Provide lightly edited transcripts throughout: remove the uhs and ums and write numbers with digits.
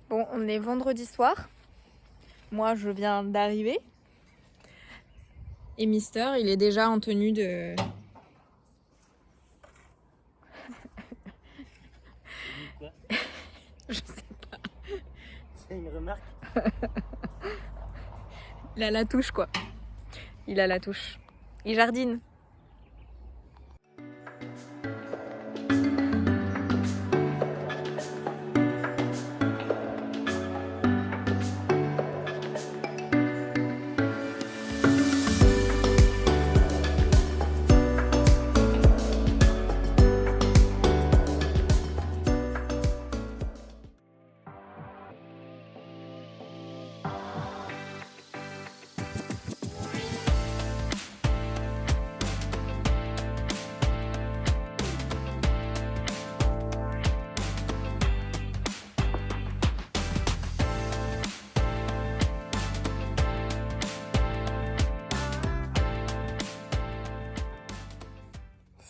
Bon, on est vendredi soir. Moi, je viens d'arriver. Et Mister, il est déjà en tenue de... Quoi? Je sais pas. C'est une remarque? Il a la touche, quoi. Il a la touche. Il jardine.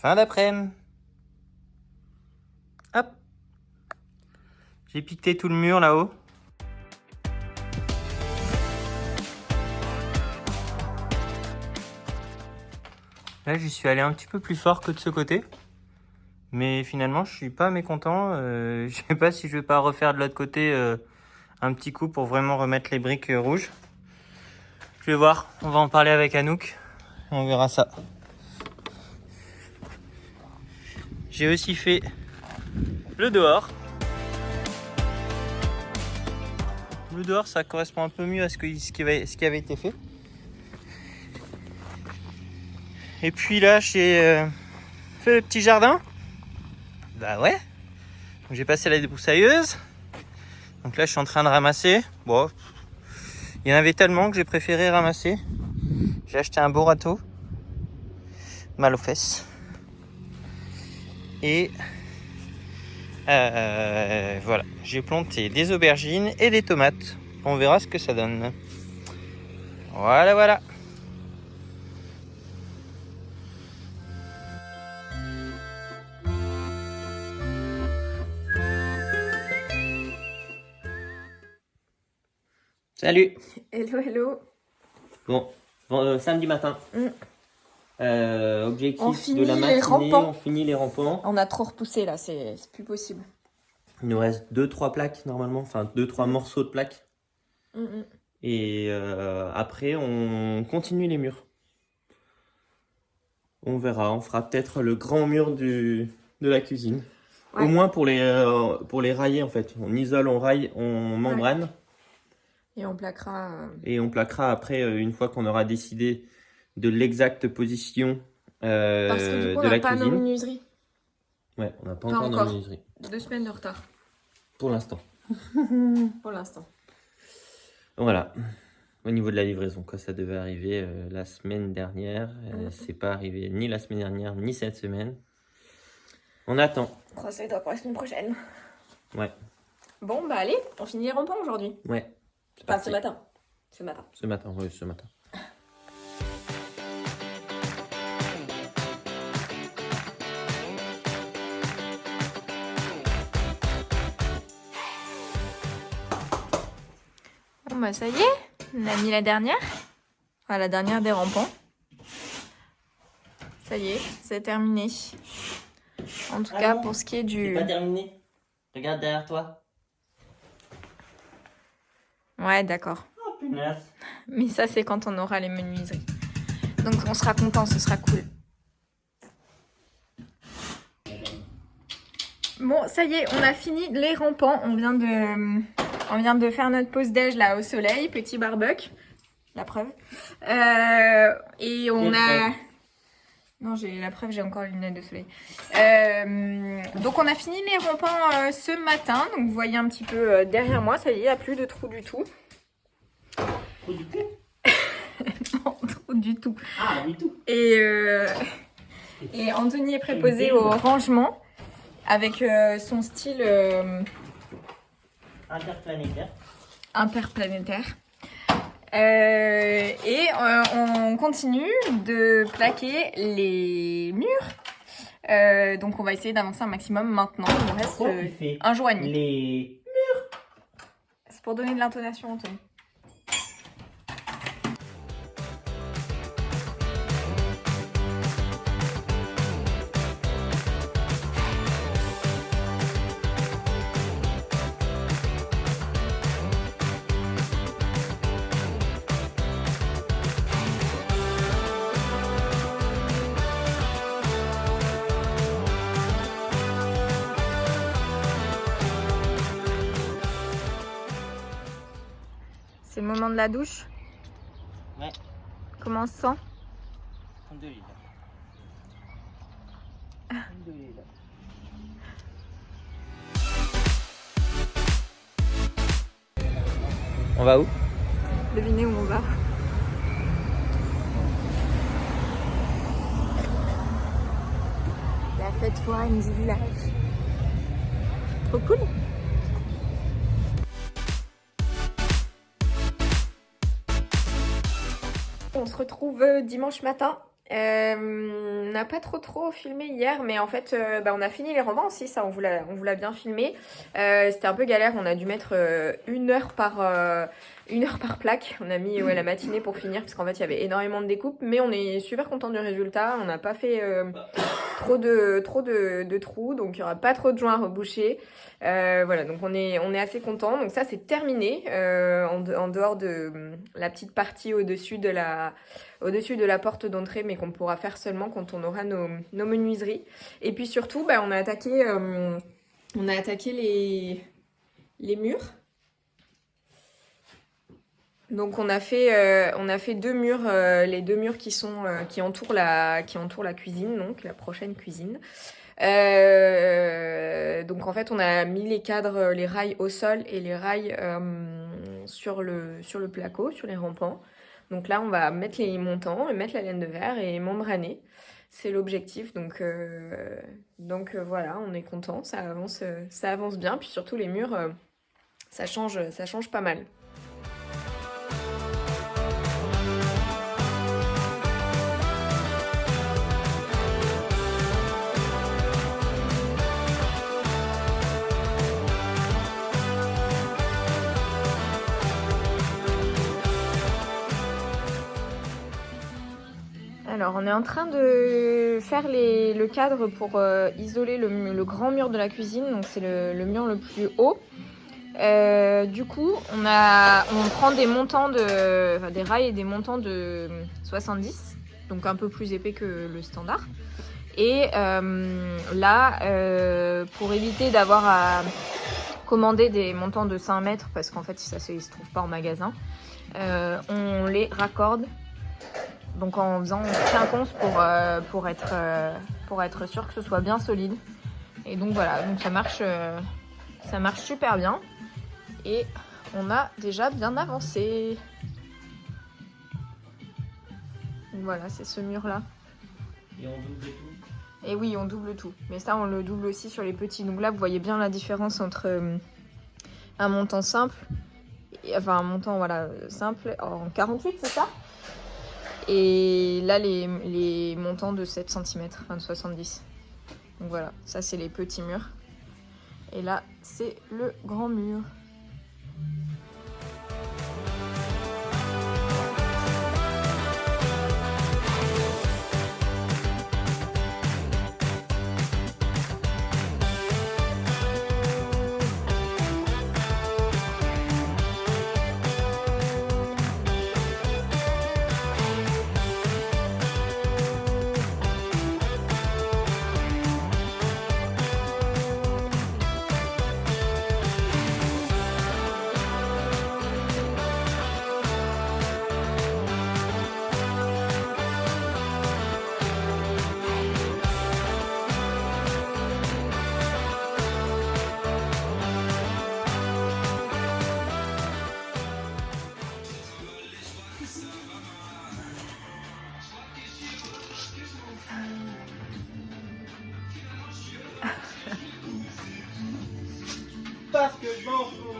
Fin d'après-midi. Hop. J'ai piqué tout le mur là-haut. Là, j'y suis allé un petit peu plus fort que de ce côté. Mais finalement, je suis pas mécontent. Je sais pas si je vais pas refaire de l'autre côté un petit coup pour vraiment remettre les briques rouges. Je vais voir. On va en parler avec Anouk. On verra ça. J'ai aussi fait le dehors. Le dehors, ça correspond un peu mieux à ce qui avait été fait. Et puis là, j'ai fait le petit jardin. Bah ouais. J'ai passé la débroussailleuse. Donc là, je suis en train de ramasser. Bon, il y en avait tellement que j'ai préféré ramasser. J'ai acheté un beau râteau. Mal aux fesses. Et voilà, j'ai planté des aubergines et des tomates. On verra ce que ça donne. Voilà, voilà. Salut. Hello, hello. Bon, samedi matin. Objectif On de finit la les matinée, rampants. on finit les rampants. On a trop repoussé, là. C'est plus possible. Il nous reste 2-3 plaques normalement, enfin 2-3 morceaux de plaques. Et après, on continue les murs. On verra, on fera peut-être le grand mur de la cuisine. Ouais. Au moins pour les railler en fait. On isole, on raille, on membrane. Ouais. Et on plaquera. Et on plaquera après, une fois qu'on aura décidé de l'exacte position Parce que du coup, de on la n'a pas cuisine. nos menuiseries. Ouais, on n'a pas encore nos menuiseries. 2 semaines de retard. Pour l'instant. Pour l'instant. Voilà. Au niveau de la livraison, quoi, ça devait arriver la semaine dernière. C'est pas arrivé ni la semaine dernière, ni cette semaine. On attend. On croise les doigts pour la semaine prochaine. Ouais. Bon, bah allez, on finit les rampants aujourd'hui. Ouais. Enfin, ce matin. Ce matin. Ce matin, oui, ce matin. Bon, bah ça y est, on a mis la dernière. Enfin, la dernière des rampants. Ça y est, c'est terminé. En tout cas, pour ce qui est du... C'est pas terminé. Regarde derrière toi. Ouais, d'accord. Oh, punaise. Mais ça, c'est quand on aura les menuiseries. Donc, on sera content, ce sera cool. Bon, ça y est, on a fini les rampants. On vient de faire notre pause déj là au soleil, petit barbecue. La preuve. Et on a... Non, j'ai la preuve, j'ai encore les lunettes de soleil. Donc, on a fini les rampants ce matin. Donc, vous voyez un petit peu derrière moi, ça y est, il n'y a plus de trou du tout. Trou du tout? Non, trou du tout. Ah, du tout. Et Anthony est préposé au rangement avec son style interplanétaire. On continue de plaquer les murs. Donc on va essayer d'avancer un maximum maintenant. Il nous reste un joigneux. Les murs. pour donner de l'intonation au ton. C'est le moment de la douche. Ouais. Comment on se sent? Alhamdoulilah. Alhamdoulilah. On va où? Devinez où on va. La fête foraine du village. Trop cool. On se retrouve dimanche matin. On n'a pas trop filmé hier, mais en fait on a fini les romans aussi, ça on vous l'a bien filmé. C'était un peu galère, on a dû mettre 1 heure par plaque. On a mis la matinée pour finir parce qu'en fait il y avait énormément de découpes, mais on est super content du résultat. On n'a pas fait trop de trous, donc il n'y aura pas trop de joints à reboucher. Voilà, donc on est assez content. Donc ça c'est terminé en dehors de la petite partie au-dessus de la porte d'entrée, mais qu'on pourra faire seulement quand on aura nos menuiseries. Et puis surtout, on a attaqué les murs. Donc on a fait 2 murs, les 2 murs qui entourent la cuisine, donc la prochaine cuisine. Donc en fait on a mis les cadres, les rails au sol et les rails sur le placo, sur les rampants. Donc là on va mettre les montants et mettre la laine de verre et membraner. C'est l'objectif, donc voilà, on est content, ça avance bien. Puis surtout les murs, ça change pas mal. Alors on est en train de faire le cadre pour isoler le grand mur de la cuisine, donc c'est le mur le plus haut. Du coup on prend des montants des rails et des montants de 70, donc un peu plus épais que le standard. Et pour éviter d'avoir à commander des montants de 5 mètres, parce qu'en fait ça se trouve pas en magasin, on les raccorde. Donc en faisant 15 pour être sûr que ce soit bien solide. Et donc voilà, donc ça marche super bien. Et on a déjà bien avancé. Donc voilà, c'est ce mur-là. Et on double tout? Et oui, on double tout. Mais ça, on le double aussi sur les petits. Donc là, vous voyez bien la différence entre un montant simple, un montant simple en 48, c'est ça? Et là, les montants de 7 cm, de 70. Donc voilà, ça c'est les petits murs. Et là, c'est le grand mur. Parce que je m'en fous.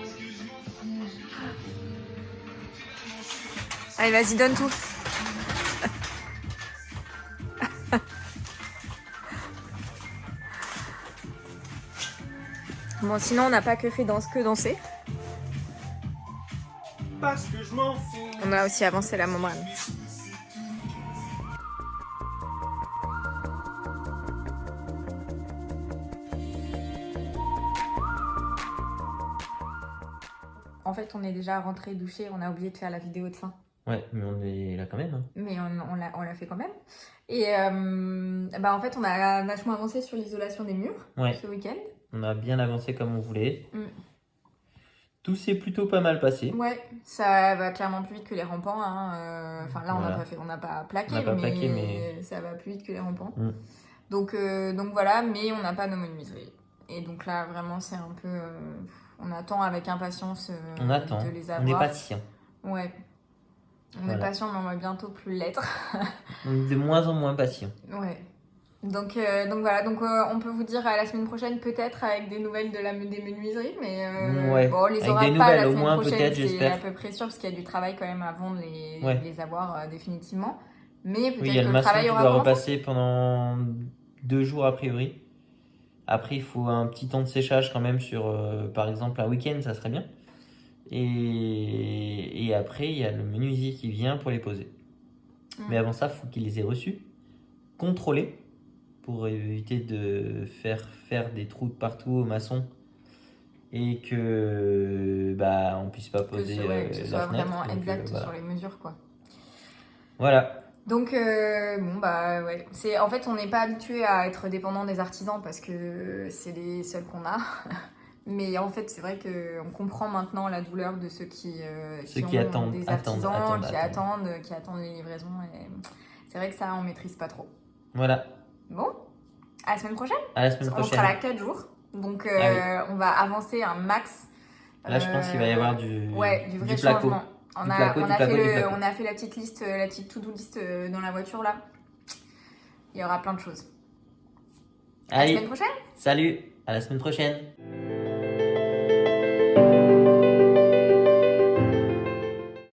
Allez, vas-y, donne tout. Bon, sinon, on n'a pas que danser. parce que je m'en fous. On a aussi avancé la membrane. En fait, on est déjà rentré douché, on a oublié de faire la vidéo de fin. Ouais, mais on est là quand même. Hein. Mais on l'a fait quand même. Et en fait, on a vachement avancé sur l'isolation des murs ce week-end. On a bien avancé comme on voulait. Mm. Tout s'est plutôt pas mal passé. Ouais, ça va clairement plus vite que les rampants. Hein. Enfin là, on n'a pas plaqué, mais ça va plus vite que les rampants. Mm. Donc voilà, mais on n'a pas nos menuiseries. Et donc là, vraiment, c'est un peu... on attend avec impatience de les avoir. On est patient. Ouais. On est patient, mais on va bientôt plus l'être. On est de moins en moins patient. Ouais. Donc voilà, on peut vous dire à la semaine prochaine peut-être avec des nouvelles des menuiseries, mais bon, on les avec aura des pas nouvelles, la au semaine moins, prochaine, peut-être, c'est j'espère. à peu près sûr parce qu'il y a du travail quand même avant de les avoir définitivement. Mais peut-être Oui, il y a que le le maçon travail qui aura doit commencé. repasser pendant 2 jours a priori. Après, il faut un petit temps de séchage quand même sur, par exemple, un week-end, ça serait bien. Et après, il y a le menuisier qui vient pour les poser. Mais avant ça, il faut qu'il les ait reçus, contrôlés, pour éviter de faire des trous de partout au maçon et que on puisse pas poser que ce soit la fenêtre. vraiment Donc, exact voilà. sur les mesures, quoi. Voilà. Donc, ouais. En fait, on n'est pas habitué à être dépendant des artisans parce que c'est les seuls qu'on a. Mais en fait, c'est vrai qu'on comprend maintenant la douleur de ceux qui attendent, des artisans, qui attendent les livraisons. Et c'est vrai que ça, on maîtrise pas trop. Voilà. Bon, à la semaine prochaine. À la semaine prochaine. On sera là 4 jours. Donc, on va avancer un max. Là, je pense qu'il va y avoir du vrai placo. changement. On a fait la petite liste, la petite to-do list dans la voiture là. Il y aura plein de choses. À la semaine prochaine. Salut, à la semaine prochaine.